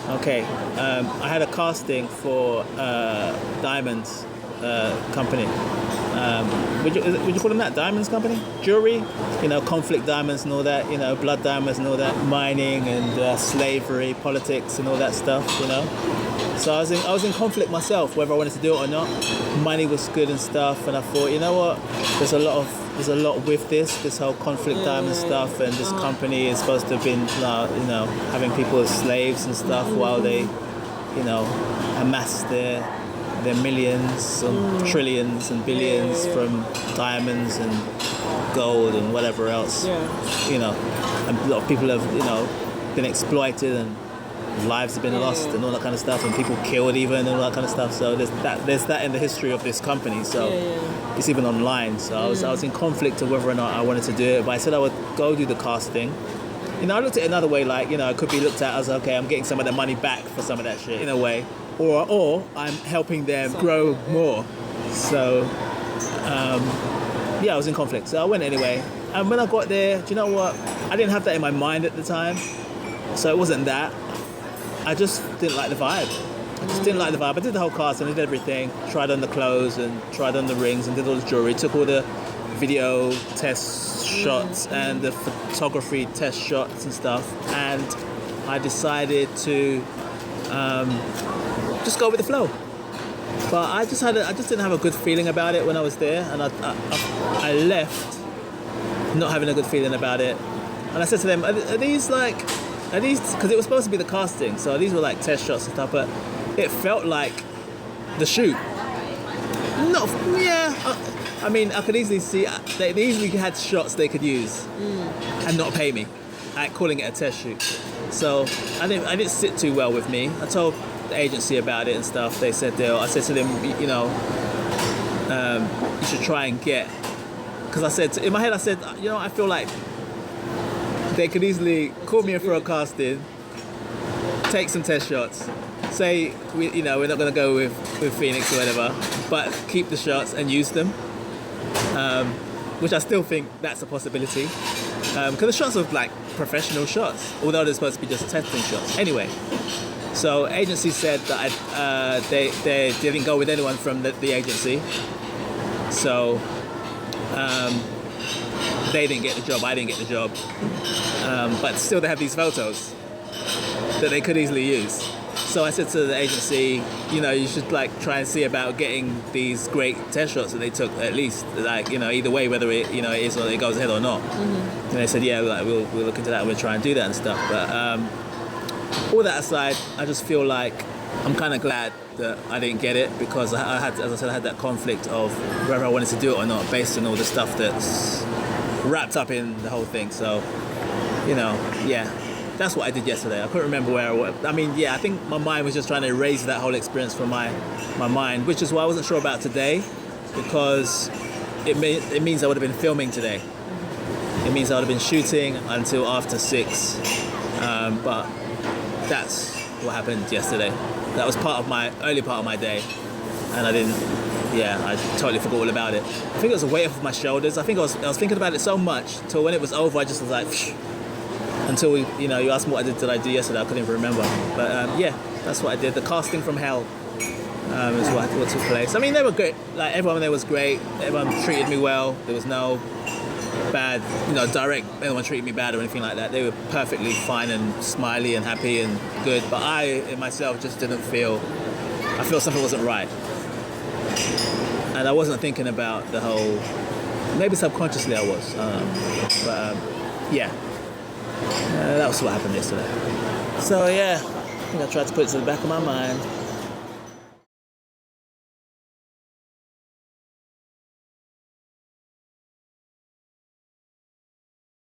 Okay, I had a casting for Diamonds company. Would you call them that? Diamonds company? Jewelry? Conflict diamonds and all that, blood diamonds and all that. Mining and slavery, politics and all that stuff, So I was in conflict myself, whether I wanted to do it or not. Money was good and stuff, and I thought, you know what? There's a lot with this whole conflict diamond stuff, and this company is supposed to have been, having people as slaves and stuff while they, amass their millions and trillions and billions from diamonds and gold and whatever else. And a lot of people have, been exploited and lives have been lost and all that kind of stuff, and people killed even and all that kind of stuff. So there's that in the history of this company. So it's even online. So I was in conflict of whether or not I wanted to do it, but I said I would go do the casting. I looked at it another way, like, it could be looked at as, okay, I'm getting some of the money back for some of that shit in a way, or I'm helping them grow more. So I was in conflict. So I went anyway. And when I got there, do you know what? I didn't have that in my mind at the time. So it wasn't that. I just didn't like the vibe. I did the whole cast and I did everything. Tried on the clothes and tried on the rings and did all the jewelry. Took all the video test shots and the photography test shots and stuff. And I decided to just go with the flow. But I just didn't have a good feeling about it when I was there, and I left not having a good feeling about it. And I said to them, are these, because it was supposed to be the casting, so these were like test shots and stuff, but it felt like the shoot. I could easily see, they easily had shots they could use and not pay me, like calling it a test shoot. So I didn't sit too well with me. I told the agency about it and stuff. I said to them, you should try and get, because in my head I said, I feel like they could easily call me in for a casting, take some test shots, say we're not going to go with Phoenix or whatever, but keep the shots and use them, which I still think that's a possibility, because the shots are like professional shots, although they're supposed to be just testing shots. Anyway, so agency said that they didn't go with anyone from the agency, so they didn't get the job, I didn't get the job, but still they have these photos that they could easily use. So I said to the agency, you should try and see about getting these great test shots that they took, at least, either way, whether it it is or it goes ahead or not. And they said, yeah, we'll look into that, we'll try and do that and stuff. But all that aside, I just feel like I'm kind of glad that I didn't get it, because I had that conflict of whether I wanted to do it or not, based on all the stuff that's wrapped up in the whole thing. So, that's what I did yesterday. I couldn't remember where I was. I think my mind was just trying to erase that whole experience from my mind, which is why I wasn't sure about today, because it means I would have been filming today. It means I would have been shooting until after 6. But that's what happened yesterday. That was early part of my day, and I totally forgot all about it. I think it was a weight off my shoulders. I think I was thinking about it so much till when it was over, I just was like, psh, until you asked me what did I do yesterday, I couldn't even remember. But that's what I did. The casting from hell is what took place. They were great. Like, everyone there was great. Everyone treated me well. There was no bad, direct, anyone treated me bad or anything like that. They were perfectly fine and smiley and happy and good. But I, in myself, just didn't feel, I feel something wasn't right. And I wasn't thinking about the whole, maybe subconsciously I was, I don't know. But that was what happened yesterday. So I think I tried to put it to the back of my mind.